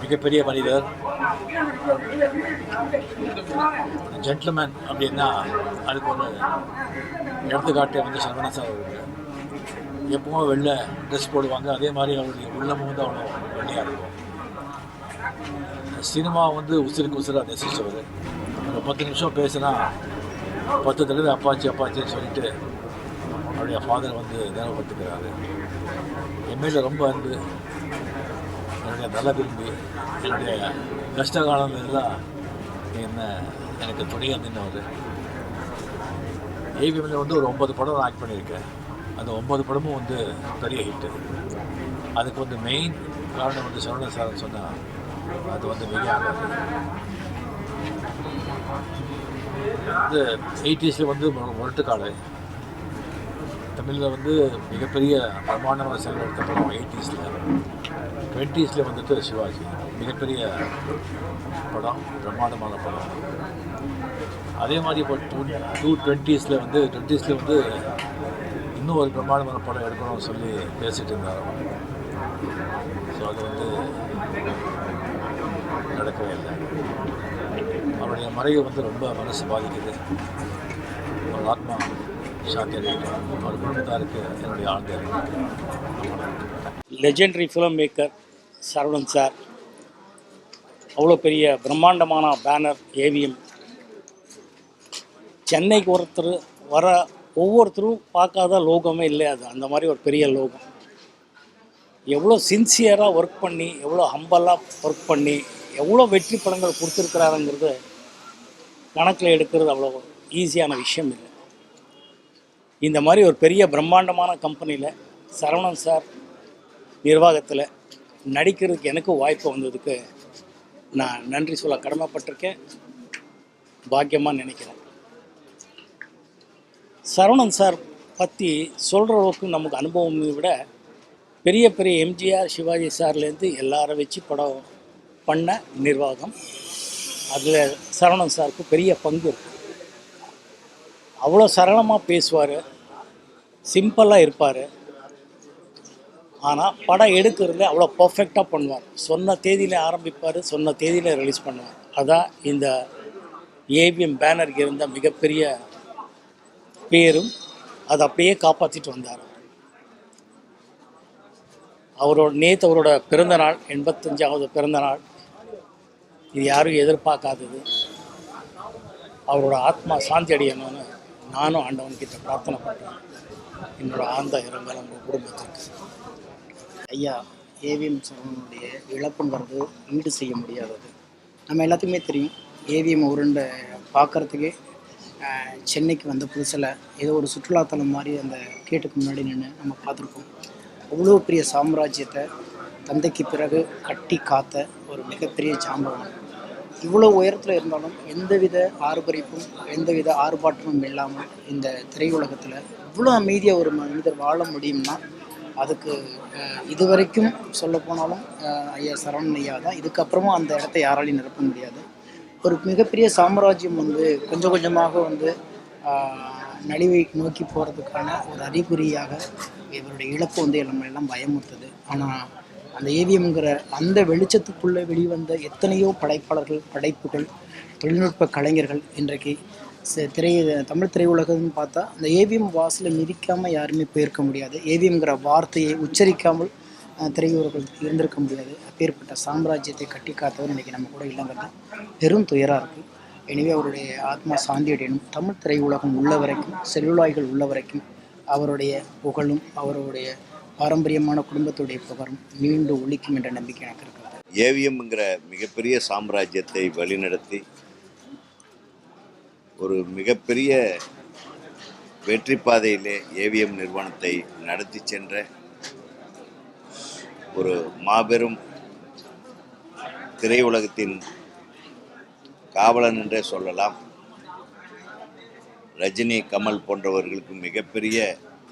மிகப்பெரிய மனிதர், ஜென்டில்மேன் அப்படின்னா அதுக்கு ஒரு எடுத்துக்காட்டே வந்து சரவணன் சார் அவர்கள். எப்பவும் வெள்ளை ட்ரெஸ் போடுவாங்க, அதே மாதிரி அவருடைய உள்ளமும் வந்து அவ்வளோ வெள்ளையாக இருக்கும். சினிமா வந்து உசுருக்கு உசுராக நேசிச்சவர். ஒரு 10 நிமிஷம் பேசுனா 10 தடவை அப்பாச்சி அப்பாச்சின்னு சொல்லிட்டு அவருடைய ஃபாதர் வந்து நினைவுபடுத்துக்கிறாரு. என் மேலே ரொம்ப அன்பு, என்னுடைய நல்ல விரும்பி, என்னுடைய கஷ்ட காலங்களெல்லாம் எனக்கு துணையாக நின்றவர். ஏவிஎம்மில் வந்து ஒரு 9 படம் நான் ஆக்ட் பண்ணியிருக்கேன். அந்த 9 படமும் வந்து பெரிய ஹிட்டு. அதுக்கு வந்து மெயின் காரணம் வந்து சரவணன் சார்னு சொன்னால் அது வந்து மிக ஆகாது. இந்த 80s வந்து முரட்டுக்காடு தமிழில் வந்து மிகப்பெரிய பிரமாண்டமான செலவு எடுத்த படம் 80s. 20s வந்துட்டு சிவாஜி மிகப்பெரிய படம், பிரம்மாண்டமான படம். அதே மாதிரி இப்போ 20s வந்து இன்னும் ஒரு பிரம்மாண்டமான படம் எடுக்கணும்னு சொல்லி பேசிகிட்டு இருந்தார். ஸோ அது வந்து நடக்கவே இல்லை. அவருடைய மறைவு வந்து ரொம்ப மனசு பாதிக்குது. ஒரு ஆத்மா சாந்தி அடையட்டும். அவர் குடும்பத்தாருக்கு என்னுடைய ஆழ்ந்த legendary film maker Saravanan sir, அவ்வளோ பெரிய பிரம்மாண்டமான பேனர் ஏவிஎம். சென்னைக்கு வர ஒவ்வொருத்தரும் பார்க்காத லோகமே இல்லை. அது அந்த மாதிரி ஒரு பெரிய லோகம். எவ்வளோ சின்சியராக ஒர்க் பண்ணி, எவ்வளோ ஹம்பலாக ஒர்க் பண்ணி, எவ்வளோ வெற்றி படங்கள் கொடுத்துருக்குறாருங்கிறது கணக்கில் எடுக்கிறது அவ்வளோ ஈஸியான விஷயம் இல்லை. இந்த மாதிரி ஒரு பெரிய பிரம்மாண்டமான கம்பெனியில் சரவணன் சார் நிர்வாகத்தில் நடிக்கிறதுக்கு எனக்கும் வாய்ப்பு வந்ததுக்கு நான் நன்றி சொல்ல கடமைப்பட்டிருக்கேன், பாக்கியமாக நினைக்கிறேன். சரவணன் சார் பற்றி சொல்கிற அளவுக்கு நமக்கு அனுபவத்தை விட பெரிய பெரிய எம்ஜிஆர், சிவாஜி சார்லேருந்து எல்லாரை வச்சு படம் பண்ண நிர்வாகம், அதில் சரவணன் சாருக்கு பெரிய பங்கு இருக்குது. அவ்வளோ சரளமாக பேசுவார், சிம்பிளாக இருப்பார். ஆனால் படம் எடுக்கிறது அவ்வளோ பர்ஃபெக்டாக பண்ணுவார். சொன்ன தேதியில் ஆரம்பிப்பார், சொன்ன தேதியில் ரிலீஸ் பண்ணுவார். அதான் இந்த ஏவிஎம் பேனருக்கு இருந்த மிகப்பெரிய பேரும், அதை அப்படியே காப்பாற்றிட்டு வந்தார். நேற்று அவரோட பிறந்தநாள், 85வது பிறந்தநாள். இது யாரும் எதிர்பார்க்காதது. அவரோட ஆத்மா சாந்தி அடையணும்னு நானும் ஆண்டவன்கிட்ட பிரார்த்தனை பண்ணுறேன். என்னோட ஆழ்ந்த இரங்கல் உங்கள் குடும்பத்திற்கு. ஐயா ஏவிஎம் சரவணனுடைய இழப்புங்கிறது ஈடு செய்ய முடியாதது. நம்ம எல்லாத்துக்குமே தெரியும், ஏவிஎம் உருண்டை பார்க்குறதுக்கே சென்னைக்கு வந்த புதுசில் ஏதோ ஒரு சுற்றுலாத்தலம் மாதிரி அந்த கேட்டுக்கு முன்னாடி நின்று நம்ம பார்த்துருக்கோம். அவ்வளோ பெரிய சாம்ராஜ்யத்தை தந்தைக்கு பிறகு கட்டி காத்த ஒரு மிகப்பெரிய ஜாம்பவான். இவ்வளோ உயரத்தில் இருந்தாலும் எந்தவித ஆர்ப்பரிப்பும் எந்தவித ஆர்ப்பாட்டமும் இல்லாமல் இந்த திரையுலகத்தில் இவ்வளோ அமைதியாக ஒரு மனிதர் வாழ முடியும்னா அதுக்கு இதுவரைக்கும் சொல்ல போனாலும் ஐயா சரவணன் ஐயா தான். இதுக்கப்புறமும் அந்த இடத்த யாராலையும் நிரப்ப முடியாது. ஒரு மிகப்பெரிய சாம்ராஜ்யம் வந்து கொஞ்சம் கொஞ்சமாக வந்து நலிவை நோக்கி போகிறதுக்கான ஒரு அறிகுறியாக இவருடைய இழப்பு வந்து நம்ம எல்லாம் பயமுறுத்துது. ஆனால் அந்த ஏவிஎம்ங்கிற அந்த வெளிச்சத்துக்குள்ளே வெளிவந்த எத்தனையோ படைப்பாளர்கள், படைப்புகள், தொழில்நுட்ப கலைஞர்கள் இன்றைக்கு தமிழ் திரையுலகம்னு பார்த்தா அந்த ஏவிஎம் வாசலை மிதிக்காமல் யாருமே போயிருக்க முடியாது. ஏவிஎம்ங்கிற வார்த்தையை உச்சரிக்காமல் திரையுலகில் இருந்திருக்க முடியாது. அப்பேற்பட்ட சாம்ராஜ்யத்தை கட்டி காத்தவர் இன்றைக்கி நம்ம கூட இல்லைங்கிறது பெரும் துயராக இருக்குது. எனவே அவருடைய ஆத்மா சாந்தி அடையணும். தமிழ் திரையுலகம் உள்ள வரைக்கும், செல்லுலாய்கள் உள்ள வரைக்கும் அவருடைய புகழும் அவருடைய பாரம்பரியமான குடும்பத்துடைய புகழும் மீண்டும் ஒழிக்கும் என்ற நம்பிக்கை எனக்கு இருக்கிறது. ஏவிஎம்ங்கிற மிகப்பெரிய சாம்ராஜ்யத்தை வழிநடத்தி ஒரு மிகப்பெரிய வெற்றி பாதையிலே ஏவிஎம் நிறுவனத்தை நடத்தி சென்ற ஒரு மாபெரும் திரையுலகத்தின் காவலன் என்றே சொல்லலாம். ரஜினி, கமல் போன்றவர்களுக்கு மிகப்பெரிய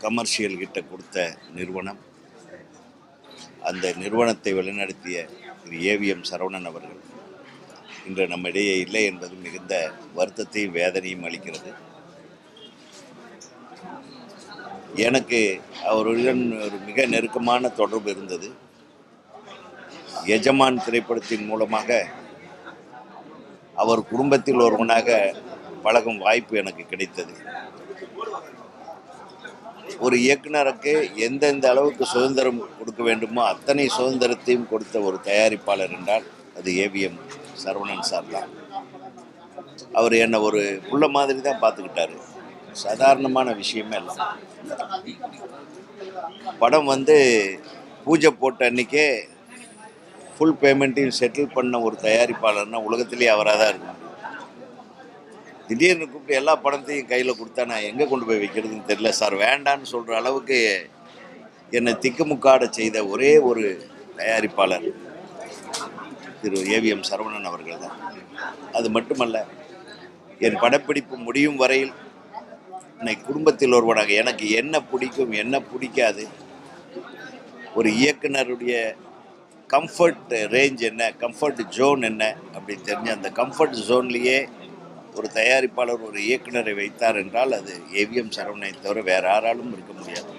கமர்ஷியல் கிட்ட கொடுத்த நிறுவனம். அந்த நிறுவனத்தை வழிநடத்திய திரு ஏவிஎம் சரவணன் அவர்கள் இன்று நம்மிடையே இல்லை என்பது மிகுந்த வருத்தத்தையும் வேதனையும் அளிக்கிறது. எனக்கு அவருடன் ஒரு மிக நெருக்கமான தொடர்பு இருந்தது. எஜமான் திரைப்படத்தின் மூலமாக அவர் குடும்பத்தில் ஒருவனாக பழகும் வாய்ப்பு எனக்கு கிடைத்தது. ஒரு இயக்குனருக்கு எந்தெந்த அளவுக்கு சுதந்திரம் கொடுக்க வேண்டுமோ அத்தனை சுதந்திரத்தையும் கொடுத்த ஒரு தயாரிப்பாளர் என்றால் அது ஏவிஎம் சரவணன் சார் தான். அவர் என்னை ஒரு புள்ள மாதிரி தான் பார்த்துக்கிட்டாரு. சாதாரணமான விஷயமே இல்லை. படம் பூஜை போட்ட அன்றைக்கே ஃபுல் பேமெண்ட்டையும் செட்டில் பண்ண ஒரு தயாரிப்பாளர்னா உலகத்திலே அவராக தான் இருக்கும். திடீர்னு கூப்பிட்டு எல்லா படத்தையும் கையில் கொடுத்தா நான் எங்கே கொண்டு போய் வைக்கிறதுன்னு தெரியல சார், வேண்டான்னு சொல்கிற அளவுக்கு என்னை திக்குமுக்காட செய்த ஒரே ஒரு தயாரிப்பாளர் திரு ஏவிஎம் சரவணன் அவர்கள் தான். அது மட்டுமல்ல, என் படப்பிடிப்பு முடியும் வரையில் என்னை குடும்பத்தில் ஒருவனாக எனக்கு என்ன பிடிக்கும் என்ன பிடிக்காது, ஒரு இயக்குனருடைய கம்ஃபர்ட் ரேஞ்ச் என்ன, கம்ஃபர்ட் ஜோன் என்ன அப்படின்னு தெரிஞ்ச அந்த கம்ஃபர்ட் ஜோன்லேயே ஒரு தயாரிப்பாளர் ஒரு இயக்குனரை வைத்தார் என்றால் அது ஏவிஎம் சரவணனை தவிர வேறு யாராலும் இருக்க முடியாது.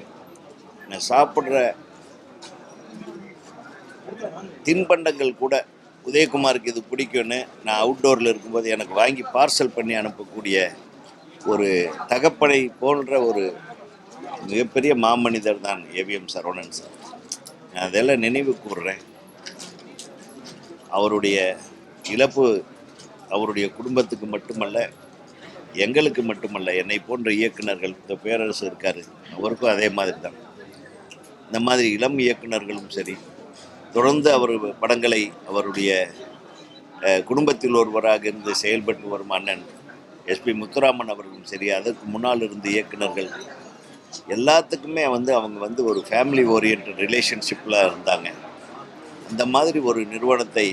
நான் சாப்பிட்ற தின்பண்டங்கள் கூட உதயகுமாருக்கு இது பிடிக்கும்னு நான் அவுட்டோரில் இருக்கும்போது எனக்கு வாங்கி பார்சல் பண்ணி அனுப்பக்கூடிய ஒரு தகப்பனை போன்ற ஒரு மிகப்பெரிய மாமனிதர் தான் ஏவிஎம் சரவணன் சார். நான் அதெல்லாம் நினைவு கூறுறேன். அவருடைய இழப்பு அவருடைய குடும்பத்துக்கு மட்டுமல்ல, எங்களுக்கு மட்டுமல்ல, என்னை போன்ற இயக்குனர்கள், இந்த பேரரசு இருக்கார் அவருக்கும் அதே மாதிரி தான். இந்த மாதிரி இளம் இயக்குனர்களும் சரி, தொடர்ந்து அவர் படங்களை அவருடைய குடும்பத்தில் ஒருவராக இருந்து செயல்பட்டு வரும் அண்ணன் எஸ்பி முத்துராமன் அவர்களும் சரி, அதற்கு முன்னால் இருந்த இயக்குனர்கள் எல்லாத்துக்குமே அவங்க ஒரு ஃபேமிலி ஓரியன்ட் ரிலேஷன்ஷிப்பில் இருந்தாங்க. அந்த மாதிரி ஒரு நிறுவனத்தை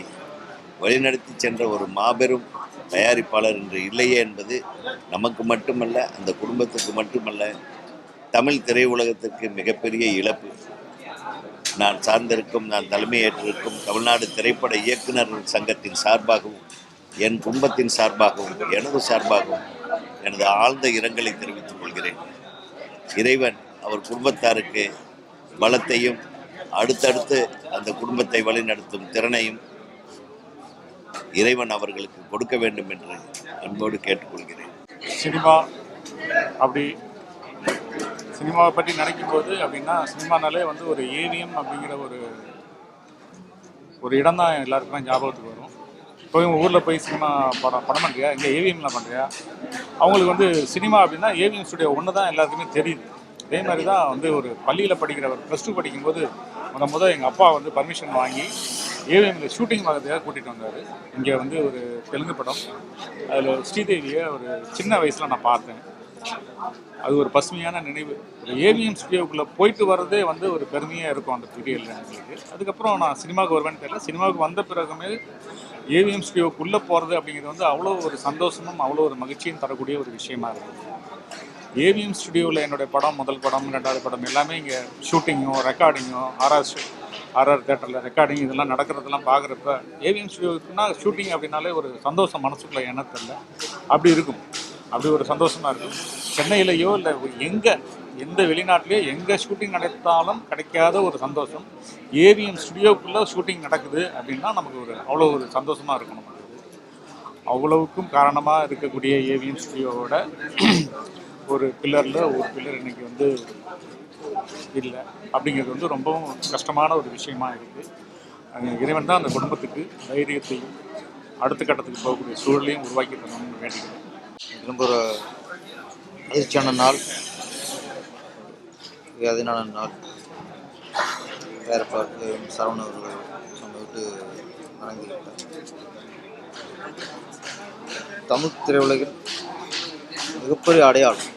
வழிநடத்தி சென்ற ஒரு மாபெரும் தயாரிப்பாளர் இன்று இல்லையே என்பது நமக்கு மட்டுமல்ல, அந்த குடும்பத்துக்கு மட்டுமல்ல, தமிழ் திரையுலகத்திற்கு மிகப்பெரிய இழப்பு. நான் சார்ந்திருக்கும், நான் தலைமையேற்றிருக்கும் தமிழ்நாடு திரைப்பட இயக்குநர்கள் சங்கத்தின் சார்பாகவும், என் குடும்பத்தின் சார்பாகவும், எனது சார்பாகவும் எனது ஆழ்ந்த இரங்கலை தெரிவித்துக் கொள்கிறேன். இறைவன் அவர் குடும்பத்தாருக்கு பலத்தையும் அடுத்தடுத்து அந்த குடும்பத்தை வழிநடத்தும் திறனையும் இறைவன் அவர்களுக்கு கொடுக்க வேண்டும் என்று அன்போடு கேட்டுக்கொள்கிறேன். சினிமாவை பற்றி நினைக்கும் போது அப்படின்னா, சினிமானாலே ஒரு ஏவிஎம் அப்படிங்கிற ஒரு இடம் தான் எல்லாருக்குமே ஞாபகத்துக்கு வரும். இப்போ ஊரில் போய் சினிமா படம் பண்ணுறியா, இங்கே ஏவிஎம்லாம் பண்ணுறியா, அவங்களுக்கு சினிமா அப்படின்னா ஏவிஎம் ஸ்டுடியோ ஒன்று தான் எல்லாருக்குமே தெரியுது. அதே மாதிரி தான் ஒரு பள்ளியில் படிக்கிறவர் +2 படிக்கும்போது முதல் எங்கள் அப்பா பர்மிஷன் வாங்கி ஏவிஎம்ல ஷூட்டிங் பார்க்கறதுக்காக கூட்டிகிட்டு வந்தார். இங்கே ஒரு தெலுங்கு படம், அதில் ஸ்ரீதேவியை ஒரு சின்ன வயசில் நான் பார்த்தேன். அது ஒரு பசுமையான நினைவு. ஏவிஎம் ஸ்டுடியோக்குள்ளே போயிட்டு வர்றதே ஒரு பெருமையாக இருக்கும் அந்த பீரியடில் எங்களுக்கு. அதுக்கப்புறம் நான் சினிமாவுக்கு வருவேன்னு தெரியல. சினிமாவுக்கு வந்த பிறகுமே ஏவிஎம் ஸ்டுடியோக்குள்ளே போகிறது அப்படிங்கிறது அவ்வளோ ஒரு சந்தோஷமும் அவ்வளோ ஒரு மகிழ்ச்சியும் தரக்கூடிய ஒரு விஷயமா இருக்குது. ஏவிஎம் ஸ்டுடியோவில் என்னுடைய படம், முதல் படம், 2வது படம் எல்லாமே இங்கே ஷூட்டிங்கும் ரெக்கார்டிங்கும் ஆர்ஆர் தேட்டரில் ரெக்கார்டிங் இதெல்லாம் நடக்கிறதெல்லாம் பார்க்குறப்ப ஏவிஎம் ஸ்டுடியோக்குன்னா ஷூட்டிங் அப்படின்னாலே ஒரு சந்தோஷம் மனசுக்குள்ளே என்ன தெரியல அப்படி இருக்கும். அப்படி ஒரு சந்தோஷமாக இருக்கும். சென்னையிலையோ இல்லை எந்த வெளிநாட்டிலையோ எங்கே ஷூட்டிங் நடத்தாலும் கிடைக்காத ஒரு சந்தோஷம் ஏவிஎம் ஸ்டுடியோக்குள்ளே ஷூட்டிங் நடக்குது அப்படின்னா நமக்கு அவ்வளோ ஒரு சந்தோஷமாக இருக்கும். நமக்கு அவ்வளவுக்கும் காரணமாக இருக்கக்கூடிய ஏவிஎம் ஸ்டுடியோவோட ஒரு பில்லரில் ஒரு பில்லர் இன்றைக்கி இல்லை அப்படிங்கிறது ரொம்பவும் கஷ்டமான ஒரு விஷயமா இருக்குது. இறைவன் தான் அந்த குடும்பத்துக்கு தைரியத்தையும் அடுத்த கட்டத்துக்கு போகக்கூடிய சூழலையும் உருவாக்கி தரணும்னு வேண்டிக்கிறேன். ரொம்ப ஒரு அதிர்ச்சியான நாள், வேதனையான நாள். வேறு பாட்டு சரவணன் அவர்கள் நம்ம விட்டு வணங்கிவிட்டார். தமிழ் திரையுலகில் மிகப்பெரிய அடையாளம்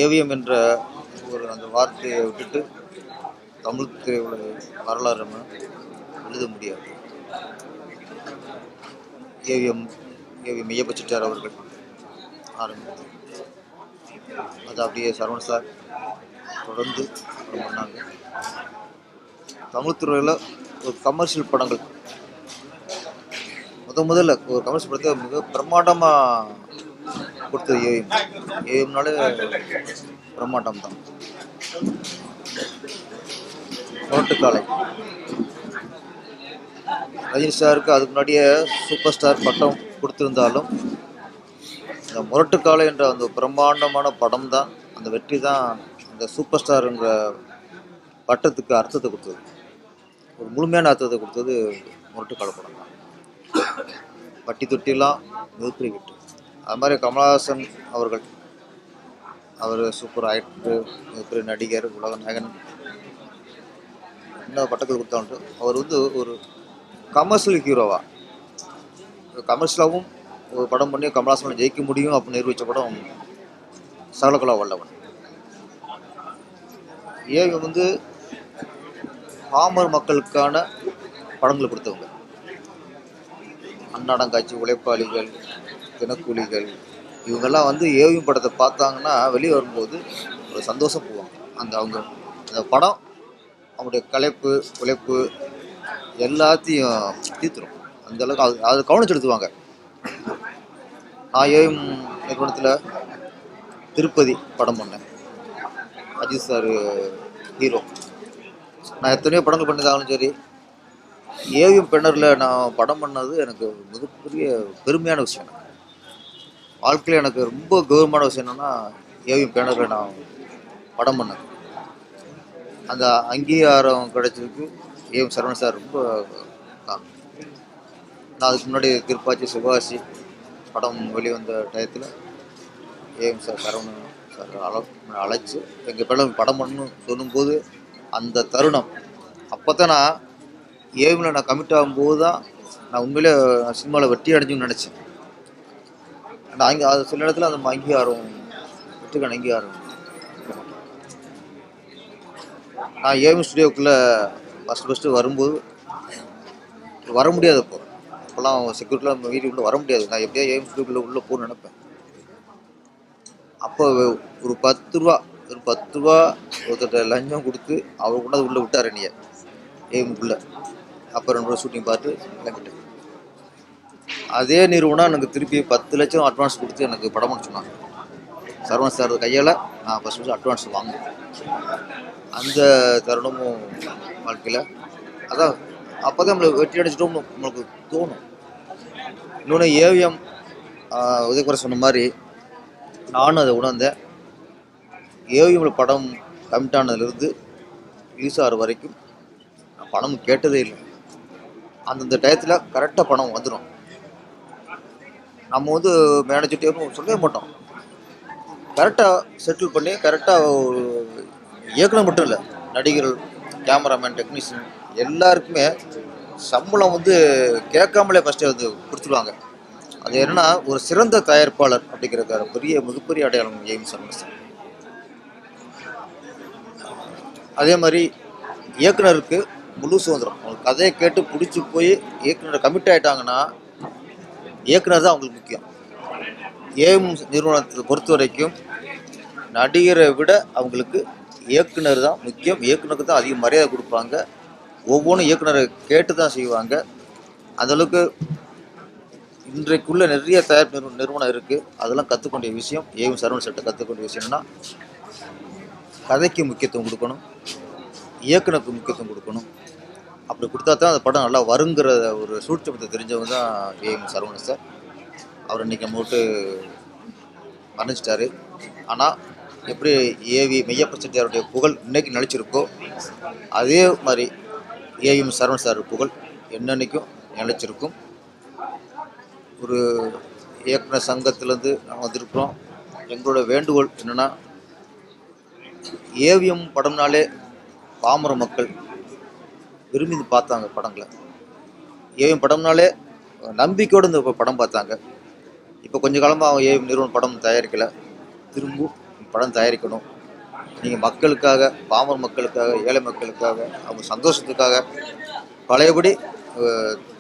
ஏவிஎம் என்ற அந்த வார்த்தையை விட்டுட்டு தமிழ் திரையுலக வரலாறு நம்ம எழுத முடியாது. ஏவிஎம் ஐயப்ப செட்டியார் அவர்கள் ஆரம்பித்தார். அது அப்படியே சரவணன் சார் தொடர்ந்து பண்ணாங்க. தமிழ் துறையில் ஒரு கமர்ஷியல் படங்கள் முதல்ல ஒரு கமர்ஷியல் படத்தை மிக பிரம்மாண்டமாக கொடுத்தது ஏவிஎம்னாலே பிரம்மாண்டம் தான். முரட்டுக்காலை. ரஜினி சாருக்கு அதுக்கு முன்னாடியே சூப்பர் ஸ்டார் பட்டம் கொடுத்திருந்தாலும் இந்த முரட்டுக்காலை என்ற அந்த பிரம்மாண்டமான படம் தான், அந்த வெற்றி தான் அந்த சூப்பர் ஸ்டாருங்கிற பட்டத்துக்கு அர்த்தத்தை கொடுத்தது. ஒரு முழுமையான அர்த்தத்தை கொடுத்தது முரட்டுக்காலை படம் தான். பட்டி தொட்டிலாம் மிகப்பெரிய வெற்றி. அது மாதிரி கமலஹாசன் அவர்கள், அவர் சூப்பர் ஆக்டர், மிகப்பெரிய நடிகர், உலக நாயகன், என்ன பட்டங்கள் கொடுத்தாலும் அவர் வந்து ஒரு கமர்ஷியல் ஹீரோவா, கமர்ஷியலாகவும் ஒரு படம் பண்ணி கமலஹாசனை ஜெயிக்க முடியும் அப்படின்னு நிரூபித்த படம் சகலகலா வல்லவன். ஏன் வந்து பாமர் மக்களுக்கான படங்களை கொடுத்தவங்க. அன்னாடங்காட்சி, உழைப்பாளிகள், தினக்கூலிகள், இவங்கெல்லாம் வந்து ஏவிஎம் படத்தை பார்த்தாங்கன்னா வெளியே வரும்போது ஒரு சந்தோஷம் போவாங்க. அந்த படம் அவங்களுடைய களைப்பு, உழைப்பு எல்லாத்தையும் தீர்த்துரும். அந்தளவுக்கு அது கவனிச்சு எடுத்துவாங்க. நான் ஏவிஎம் நிறுவனத்தில் திருப்பதி படம் பண்ணேன். Ajith sir hero. நான் எத்தனையோ படங்கள் பண்ணியிருந்தாலும் சரி, ஏவிஎம் பெண்ணரில் நான் படம் பண்ணது எனக்கு மிகப்பெரிய பெருமையான விஷயம். வாழ்க்கையில் எனக்கு ரொம்ப கௌரவமான விஷயம் என்னென்னா, ஏவிஎம் பேனரில் நான் படம் பண்ணேன். அந்த அங்கீகாரம் கிடைச்சதுக்கு ஏவிஎம் சரவணன் சார் ரொம்ப காரணம். நான் அதுக்கு முன்னாடி திருப்பாச்சி, சிவாசி படம் வெளிவந்த டயத்தில் ஏவிஎம் சார் சரவணன் சார் அழைச்சி எங்கள் பேரில் படம் பண்ணணும்னு சொல்லும்போது அந்த தருணம், அப்போ தான் நான் ஏவிஎம்ல நான் கமிட் ஆகும்போது தான் நான் உண்மையிலே சினிமாவில் வெற்றி அடைஞ்சுன்னு நினச்சேன். நான் அது சில இடத்துல அந்த அங்கீகாரம், வெற்றிக்கான அங்கீகாரம். நான் ஏவிஎம் ஸ்டுடியோக்குள்ளே ஃபஸ்ட்டு வரும்போது வர முடியாது. அப்போல்லாம் செக்யூரிட்டிலாம் வீட்டுக்குள்ளே வர முடியாது. நான் எப்படியா ஏவிஎம் ஸ்டுடியோக்குள்ளே உள்ளே போகணும்னு நினைப்பேன். அப்போ ஒரு 10 ரூபா ஒருத்தட்ட லஞ்சம் கொடுத்து அவர் கொண்டாந்து உள்ளே விட்டார் என்னைய ஏவிஎம்குள்ளே. அப்போ 2 ரூபா ஷூட்டிங் பார்த்து கிளம்பிட்டேன். அதே நிறுவனம் எனக்கு திருப்பி 10 லட்சம் அட்வான்ஸ் கொடுத்து எனக்கு படம் பண்ண சொன்னாங்க. சரவணன் சார் கையால் நான் ஃபஸ்ட்டு அட்வான்ஸ் வாங்கினேன். அந்த தருணமும் வாழ்க்கையில் அதான் அப்போ தான் நம்மளுக்கு வெற்றி அடைச்சிட்டோம்னு நம்மளுக்கு தோணும். இன்னொன்று ஏவிஎம் உதயகுமார் சொன்ன மாதிரி நானும் அதை உணர்ந்தேன். ஏவிஎம்மில் படம் கமிட் ஆனதுலேருந்து ரிலீஸ் ஆகிற வரைக்கும் நான் பணம் கேட்டதே இல்லை. அந்தந்த டயத்தில் கரெக்டாக பணம் வந்துடும். நம்ம வந்து மேனேஜர்கிட்டையும் சொல்லவே மாட்டோம். கரெக்டாக செட்டில் பண்ணி கரெக்டாக இயக்குனர் மட்டும் இல்லை, நடிகர்கள், கேமராமேன், டெக்னீஷியன் எல்லாருக்குமே சம்பளம் வந்து கேட்காமலே ஃபஸ்ட்டு வந்து கொடுத்துருவாங்க. அது என்னென்னா ஒரு சிறந்த தயாரிப்பாளர் அப்படிங்கிற மிகப்பெரிய அடையாளம் ஏவிஎம் சரவணன் சார். அதே மாதிரி இயக்குனருக்கு முழு சுதந்திரம். அவங்க கதையை கேட்டு பிடிச்சி போய் இயக்குனரை கமிட் ஆகிட்டாங்கன்னா இயக்குனர் தான் அவங்களுக்கு முக்கியம். ஏவிஎம் நிறுவனத்தை பொறுத்த வரைக்கும் நடிகரை விட அவங்களுக்கு இயக்குனர் தான் முக்கியம். இயக்குனருக்கு தான் அதிக மரியாதை கொடுப்பாங்க. ஒவ்வொன்றும் இயக்குனரை கேட்டு தான் செய்வாங்க. அந்தளவுக்கு இன்றைக்குள்ள நிறைய தயாரிப்பு நிறுவனம் இருக்குது. அதெல்லாம் கற்றுக்கொண்ட விஷயம் ஏவிஎம் சரவணன் சார்ட்ட கற்றுக்கொண்ட விஷயம் என்னென்னா, கதைக்கு முக்கியத்துவம் கொடுக்கணும், இயக்குனருக்கு முக்கியத்துவம் கொடுக்கணும். அப்படி கொடுத்தா தான் அந்த படம் நல்லா வருங்கிற ஒரு சூட்சமத்தை தெரிஞ்சவங்க தான் ஏவிஎம் சரவணன் சார். அவர் இன்றைக்கி நம்ம விட்டு மறைஞ்சிட்டாரு. ஆனால் எப்படி மெய்யப்ப செட்டியாருடைய புகழ் இன்னைக்கு நிலைச்சிருக்கோ அதே மாதிரி ஏவிஎம் சரவணன் சார் புகழ் என்னன்னைக்கும் நிலைச்சிருக்கும். ஒரு இயக்குனர் சங்கத்திலேருந்து நாங்கள் வந்திருக்கிறோம். எங்களோட வேண்டுகோள் என்னென்னா, ஏவிஎம் படம்னாலே பாமர மக்கள் விரும்பி பார்த்தாங்க படங்களை. ஏவிஎம் படம்னாலே நம்பிக்கையோடு இந்த படம் பார்த்தாங்க. இப்போ கொஞ்ச காலமாக ஏவிஎம் நிறுவனம் படம் தயாரிக்கலை. திரும்ப படம் தயாரிக்கணும். நீங்கள் மக்களுக்காக, பாமர மக்களுக்காக, ஏழை மக்களுக்காக, அவங்க சந்தோஷத்துக்காக பழையபடி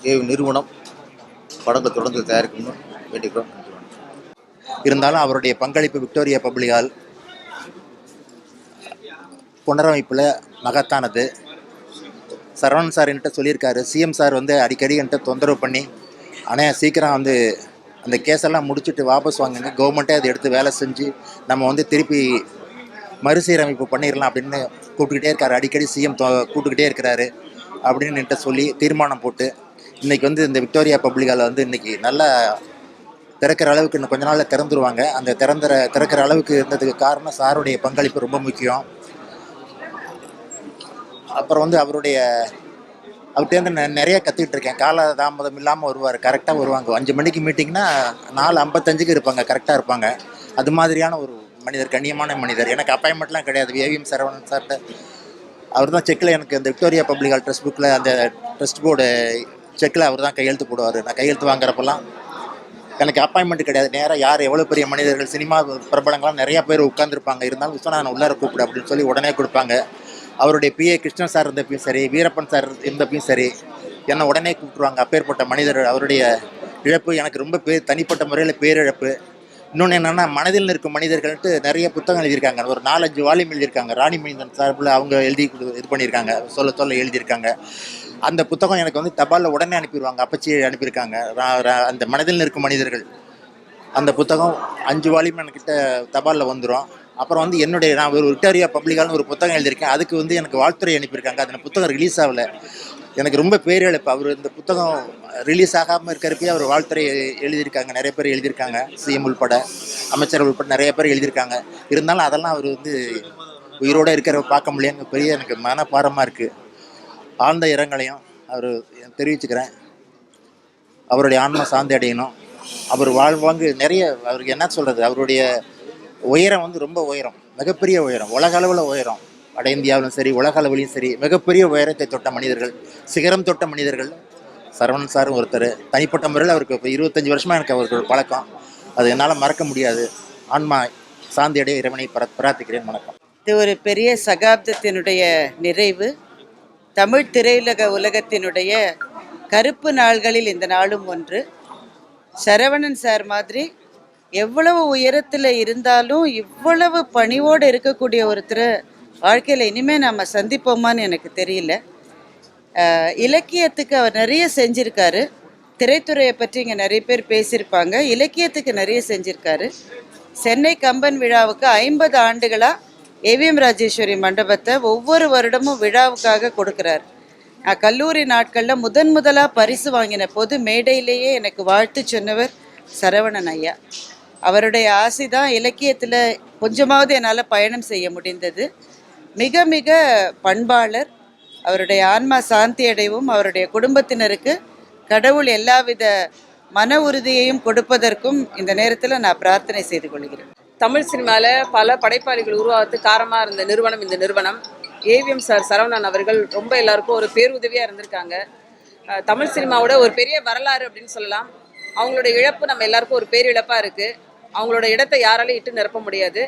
ஏவிஎம் நிறுவனம் படங்கள் தொடர்ந்து தயாரிக்கணும்னு வேண்டிக்கிறோம். இருந்தாலும் அவருடைய பங்களிப்பு விக்டோரியா பப்ளிகால் புனரமைப்பில் மகத்தானது. சரவணன் சார் என்கிட்ட சொல்லியிருக்காரு, சிஎம் சார் வந்து அடிக்கடி என்கிட்ட தொந்தரவு பண்ணி, ஆனால் சீக்கிரம் வந்து அந்த கேஸெல்லாம் முடிச்சுட்டு வாபஸ் வாங்குங்க, கவர்மெண்ட்டே அதை எடுத்து வேலை செஞ்சு நம்ம வந்து திருப்பி மறுசீரமைப்பு பண்ணிடலாம் அப்படின்னு கூப்பிட்டுக்கிட்டே இருக்காரு. அடிக்கடி சிஎம் கூப்பிட்டுக்கிட்டே இருக்கிறாரு அப்படின்னு என்கிட்ட சொல்லி தீர்மானம் போட்டு இன்றைக்கி வந்து இந்த விக்டோரியா பப்ளிக் ஹாலை வந்து இன்றைக்கி நல்லா திறக்கிற அளவுக்கு இன்னும் கொஞ்ச நாளில் திறந்துருவாங்க. அந்த திறக்கிற அளவுக்கு இருந்ததுக்கு காரணம் சாருடைய பங்களிப்பு ரொம்ப முக்கியம். அப்புறம் வந்து அவர்கிட்டேருந்து நிறைய கற்றுக்கிட்டு இருக்கேன். கால தாமதம் இல்லாமல் வருவார், கரெக்டாக வருவாங்க. 5 மணிக்கு மீட்டிங்னா 4:55 இருப்பாங்க, கரெக்டாக இருப்பாங்க. அது மாதிரியான ஒரு மனிதர், கண்ணியமான மனிதர். எனக்கு அப்பாயின்மெண்ட்லாம் கிடையாது. ஏவிஎம் சரவணன் சார்கிட்ட அவர் தான் செக்கில் எனக்கு இந்த விக்டோரியா பப்ளிக் ஹால் ட்ரஸ்ட் புக்கில் அந்த ட்ரஸ்ட் போர்டு செக்கில் அவர் தான் கையெழுத்து போடுவார். நான் கையெழுத்து வாங்குறப்பெல்லாம் எனக்கு அப்பாயின்மெண்ட் கிடையாது. நேராக யார் எவ்வளோ பெரிய மனிதர்கள், சினிமா பிரபலங்கள்லாம் நிறையா பேர் உட்காந்துருப்பாங்க, இருந்தாலும் விஸ்வநாதன் உள்ளார கூப்பிடு அப்படின்னு சொல்லி உடனே கொடுப்பாங்க. அவருடைய பிஏ கிருஷ்ணன் சார் இருந்தப்பையும் சரி, வீரப்பன் சார் இருந்தப்பையும் சரி, என்னை உடனே கூப்பிட்டுருவாங்க. அப்பேற்பட்ட மனிதர். அவருடைய இழப்பு எனக்கு ரொம்ப தனிப்பட்ட முறையில் பேரிழப்பு. இன்னொன்று என்னென்னா, மனதில் இருக்கும் மனிதர்கள்ட்டு நிறைய புத்தகம் எழுதியிருக்காங்க. ஒரு 4-5 வால்யூம் எழுதியிருக்காங்க. ராணி மைந்தன் சார்பில் அவங்க எழுதி இது பண்ணியிருக்காங்க, சொல்ல எழுதியிருக்காங்க. அந்த புத்தகம் எனக்கு வந்து தபாலில் உடனே அனுப்பிடுவாங்க. அப்பச்சி அனுப்பியிருக்காங்க. அந்த மனதில் இருக்கும் மனிதர்கள் அந்த புத்தகம் 5 வால்யூம் என்கிட்ட தபாலில் வந்துடும். அப்புறம் வந்து நான் ஒரு விக்டோரியா பப்ளிக்கான ஒரு புத்தகம் எழுதியிருக்கேன். அதுக்கு வந்து எனக்கு வாழ்த்துறை அனுப்பியிருக்காங்க. அந்த புத்தகம் ரிலீஸ் ஆகலை. எனக்கு ரொம்ப பேரிழப்பு. அவர் இந்த புத்தகம் ரிலீஸ் ஆகாமல் இருக்கிறப்பே அவர் வாழ்த்துறை எழுதியிருக்காங்க. நிறைய பேர் எழுதியிருக்காங்க, சிஎம் உள்பட, அமைச்சர் உள்பட நிறைய பேர் எழுதியிருக்காங்க. இருந்தாலும் அதெல்லாம் அவர் வந்து உயிரோடு இருக்கிற பார்க்க முடியாங்க. பெரிய எனக்கு மனப்பாரமாக இருக்குது. ஆழ்ந்த இரங்கலையும் அவர் தெரிவிச்சுக்கிறேன். அவருடைய ஆன்மா சாந்தி அடையணும். அவர் வாழ்வாங்கு நிறைய, அவருக்கு என்ன சொல்கிறது, அவருடைய உயரம் வந்து ரொம்ப உயரம், மிகப்பெரிய உயரம், உலக அளவில் உயரம். வட இந்தியாவிலும் சரி, உலக அளவிலையும் சரி, மிகப்பெரிய உயரத்தை தொட்ட மனிதர்கள், சிகரம் தொட்ட மனிதர்கள் சரவணன் சாரும் ஒருத்தர். தனிப்பட்ட முறையில் அவருக்கு இப்போ 25 வருஷமாக எனக்கு அவருக்கு ஒரு பழக்கம். அது என்னால் மறக்க முடியாது. ஆன்மா சாந்தி அடைய இறைவனை பிரார்த்திக்கிறேன். வணக்கம். இது ஒரு பெரிய சகாப்தத்தினுடைய நிறைவு. தமிழ் உலகத்தினுடைய கருப்பு நாள்களில் இந்த நாளும் ஒன்று. சரவணன் சார் மாதிரி எவ்வளவு உயரத்தில் இருந்தாலும் இவ்வளவு பணிவோடு இருக்கக்கூடிய ஒருத்தர் வாழ்க்கையில் இனிமேல் நம்ம சந்திப்போமான்னு எனக்கு தெரியல. இலக்கியத்துக்கு அவர் நிறைய செஞ்சுருக்காரு. திரைத்துறையை பற்றி இங்கே நிறைய பேர் பேசியிருப்பாங்க. இலக்கியத்துக்கு நிறைய செஞ்சுருக்காரு. சென்னை கம்பன் விழாவுக்கு 50 ஆண்டுகளாக ஏவிஎம் ராஜேஸ்வரி மண்டபத்தை ஒவ்வொரு வருடமும் விழாவுக்காக கொடுக்குறாரு. நான் கல்லூரி நாட்களில் முதலாக பரிசு வாங்கின போது மேடையிலேயே எனக்கு வாழ்த்து சொன்னவர் சரவணன் ஐயா. அவருடைய ஆசை தான் இலக்கியத்தில் கொஞ்சமாவது என்னால் பயணம் செய்ய முடிந்தது. மிக மிக பண்பாளர். அவருடைய ஆன்மா சாந்தி அடைவும் அவருடைய குடும்பத்தினருக்கு கடவுள் எல்லாவித மன உறுதியையும் கொடுப்பதற்கும் இந்த நேரத்தில் நான் பிரார்த்தனை செய்து கொள்கிறேன். தமிழ் சினிமாவில் பல படைப்பாளிகள் உருவாகிறதுக்கு காரணமாக இருந்த நிறுவனம் இந்த நிறுவனம். ஏவிஎம் சார் சரவணன் அவர்கள் ரொம்ப எல்லாருக்கும் ஒரு பேருதவியாக இருந்திருக்காங்க. தமிழ் சினிமாவோட ஒரு பெரிய வரலாறு அப்படின்னு சொல்லலாம். அவங்களோட இழப்பு நம்ம எல்லாருக்கும் ஒரு பேரிழப்பாக இருக்குது. அவங்களோட இடத்தை யாராலையும் இட்டு நிரப்ப முடியாது.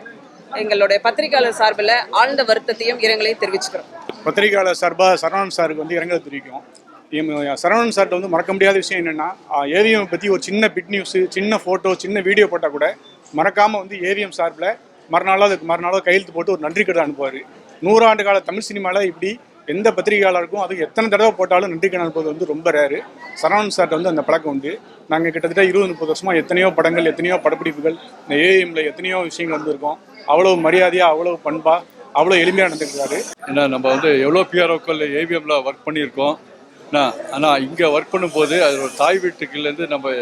எங்களுடைய பத்திரிகையாளர் சார்பில் ஆழ்ந்த வருத்தத்தையும் இரங்கலையும் தெரிவிச்சுக்கிறோம். பத்திரிகையாளர் சார்பாக சரவணன் சாருக்கு வந்து இரங்கலை தெரிவிக்கும். சரவணன் சார்கிட்ட வந்து மறக்க முடியாத விஷயம் என்னென்னா, ஏவிஎம் பற்றி ஒரு சின்ன பிட் நியூஸு, சின்ன ஃபோட்டோ, சின்ன வீடியோ போட்டால் கூட மறக்காமல் வந்து ஏவிஎம் சார்பில் மறுநாளோ கையெழுத்து போட்டு ஒரு நன்றி கடன் அனுப்புவார். 100 ஆண்டு கால தமிழ் சினிமாவில் இப்படி எந்த பத்திரிகையாளருக்கும் அது எத்தனை தடவை போட்டாலும் நன்றி கடன் அனுப்புவது வந்து ரொம்ப ரேரு. சரவணன் சார்கிட்ட வந்து அந்த பழக்கம் உண்டு. நாங்கள் கிட்டத்தட்ட 20-30 வருஷமாக எத்தனையோ படங்கள், எத்தனையோ படப்பிடிப்புகள், இந்த ஏஎம்ல எத்தனையோ விஷயங்கள் வந்துருக்கோம். அவ்வளோ மரியாதையாக, அவ்வளோ பண்பாக, அவ்வளோ எளிமையாக நடந்துக்கிறாரு. ஏன்னா நம்ம வந்து எவ்வளோ பிஆர்ஓக்கள் ஏவிஎம்ல ஒர்க் பண்ணியிருக்கோம். ஆனால் இங்கே ஒர்க் பண்ணும்போது அது ஒரு தாய் வீட்டுக்குலேருந்து நம்ம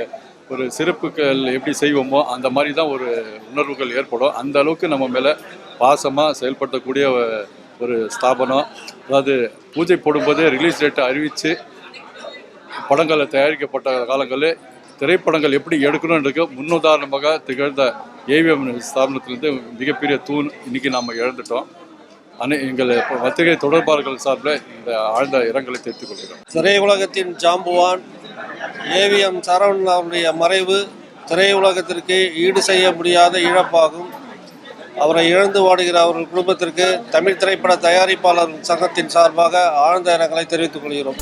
ஒரு சிறப்புகள் எப்படி செய்வோமோ அந்த மாதிரி தான் ஒரு உணர்வுகள் ஏற்படும். அந்த அளவுக்கு நம்ம மேலே பாசமாக செயல்படுத்தக்கூடிய ஒரு ஸ்தாபனம். அதாவது பூஜை போடும்போது ரிலீஸ் டேட்டை அறிவித்து படங்களை தயாரிக்கப்பட்ட காலங்களில் திரைப்படங்கள் எப்படி எடுக்கணுன்றதுக்கு முன்னுதாரணமாக திகழ்ந்த ஏவிஎம் ஸ்தாபனத்திலிருந்து மிகப்பெரிய தூண் இன்றைக்கி நாம் இழந்துட்டோம். எங்கள் பத்திரிகை தொடர்பாளர்கள் சார்பில் இந்த ஆழ்ந்த இரங்கலை தெரிவித்துக் கொள்கிறோம். திரையுலகத்தின் ஜாம்புவான் ஏவிஎம் சரவணன் அவருடைய மறைவு திரையுலகத்திற்கு ஈடு செய்ய முடியாத இழப்பாகும். அவரை இழந்து வாடுகிற அவர்கள் குடும்பத்திற்கு தமிழ் திரைப்பட தயாரிப்பாளர் சங்கத்தின் சார்பாக ஆழ்ந்த இரங்கலை தெரிவித்துக் கொள்கிறோம்.